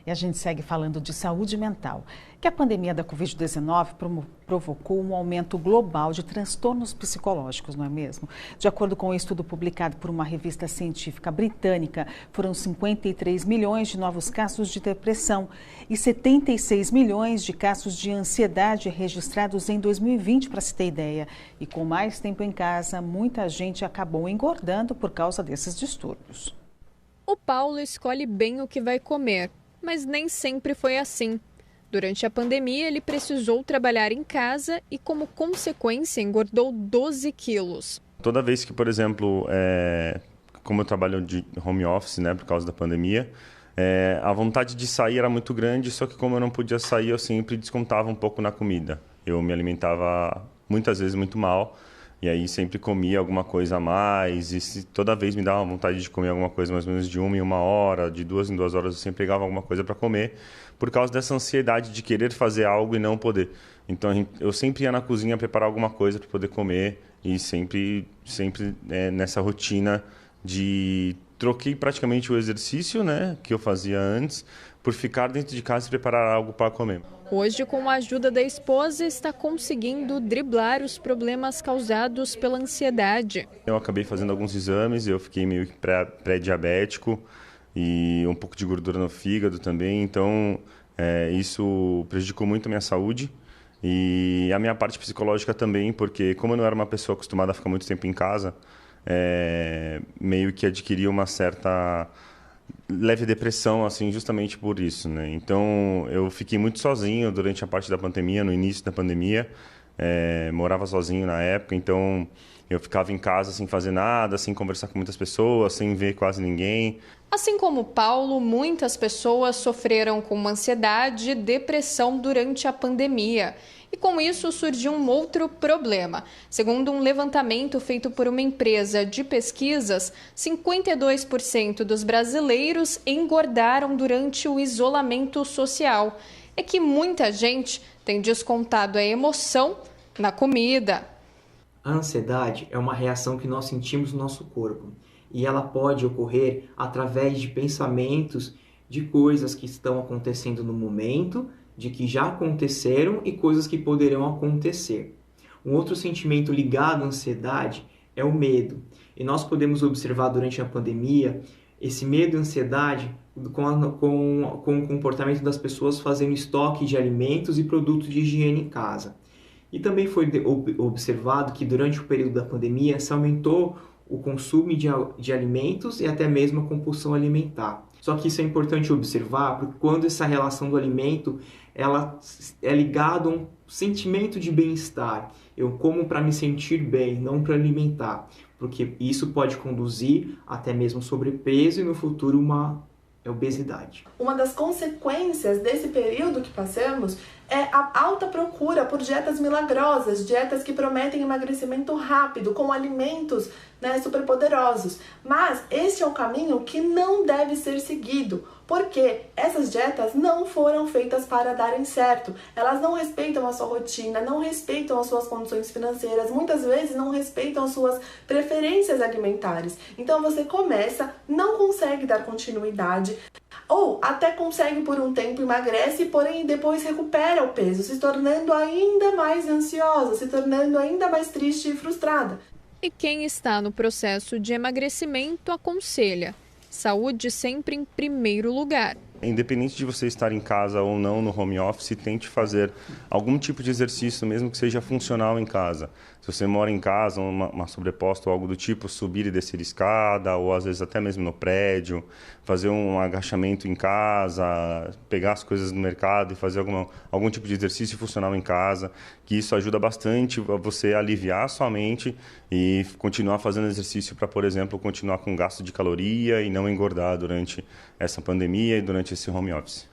E a gente segue falando de saúde mental, que a pandemia da Covid-19 provocou um aumento global de transtornos psicológicos, não é mesmo? De acordo com um estudo publicado por uma revista científica britânica, foram 53 milhões de novos casos de depressão e 76 milhões de casos de ansiedade registrados em 2020, para se ter ideia. E com mais tempo em casa, muita gente acabou engordando por causa desses distúrbios. O Paulo escolhe bem o que vai comer, mas nem sempre foi assim. Durante a pandemia, ele precisou trabalhar em casa e, como consequência, engordou 12 quilos. Toda vez que, por exemplo, como eu trabalho de home office, né, por causa da pandemia, a vontade de sair era muito grande, só que como eu não podia sair, eu sempre descontava um pouco na comida. Eu me alimentava muitas vezes muito mal. E aí sempre comia alguma coisa a mais, e toda vez me dava vontade de comer alguma coisa mais ou menos de 1 em 1 hora, de 2 em 2 horas eu sempre pegava alguma coisa para comer, por causa dessa ansiedade de querer fazer algo e não poder. Então eu sempre ia na cozinha preparar alguma coisa para poder comer, e sempre nessa rotina de... Troquei praticamente o exercício, né, que eu fazia antes, por ficar dentro de casa e preparar algo para comer. Hoje, com a ajuda da esposa, está conseguindo driblar os problemas causados pela ansiedade. Eu acabei fazendo alguns exames, eu fiquei meio que pré-diabético e um pouco de gordura no fígado também, então isso prejudicou muito a minha saúde e a minha parte psicológica também, porque como eu não era uma pessoa acostumada a ficar muito tempo em casa, meio que adquiri uma certa leve depressão, assim, justamente por isso, né? Então, eu fiquei muito sozinho durante a parte da pandemia, no início da pandemia, morava sozinho na época, então eu ficava em casa sem fazer nada, sem conversar com muitas pessoas, sem ver quase ninguém. Assim como Paulo, muitas pessoas sofreram com ansiedade e depressão durante a pandemia. E com isso surgiu um outro problema. Segundo um levantamento feito por uma empresa de pesquisas, 52% dos brasileiros engordaram durante o isolamento social. É que muita gente tem descontado a emoção na comida. A ansiedade é uma reação que nós sentimos no nosso corpo e ela pode ocorrer através de pensamentos de coisas que estão acontecendo no momento, de que já aconteceram e coisas que poderão acontecer. Um outro sentimento ligado à ansiedade é o medo. E nós podemos observar durante a pandemia esse medo e ansiedade com o comportamento das pessoas fazendo estoque de alimentos e produtos de higiene em casa. E também foi observado que durante o período da pandemia se aumentou o consumo de alimentos e até mesmo a compulsão alimentar. Só que isso é importante observar, porque quando essa relação do alimento ela é ligada a um sentimento de bem-estar. Eu como para me sentir bem, não para alimentar, porque isso pode conduzir até mesmo sobrepeso e no futuro uma obesidade. Uma das consequências desse período que passamos é a alta procura por dietas milagrosas, dietas que prometem emagrecimento rápido, com alimentos superpoderosos. Mas este é um caminho que não deve ser seguido, porque essas dietas não foram feitas para darem certo. Elas não respeitam a sua rotina, não respeitam as suas condições financeiras, muitas vezes não respeitam as suas preferências alimentares. Então você começa, não consegue dar continuidade, ou até consegue por um tempo, emagrece, porém depois recupera o peso, se tornando ainda mais ansiosa, se tornando ainda mais triste e frustrada. E quem está no processo de emagrecimento aconselha: saúde sempre em primeiro lugar. Independente de você estar em casa ou não no home office, tente fazer algum tipo de exercício, mesmo que seja funcional em casa. Se você mora em casa, uma sobreposta ou algo do tipo, subir e descer escada, ou às vezes até mesmo no prédio, fazer um agachamento em casa, pegar as coisas no mercado e fazer algum tipo de exercício funcional em casa, que isso ajuda bastante a você aliviar a sua mente e continuar fazendo exercício para, por exemplo, continuar com gasto de caloria e não engordar durante essa pandemia e durante esse home office.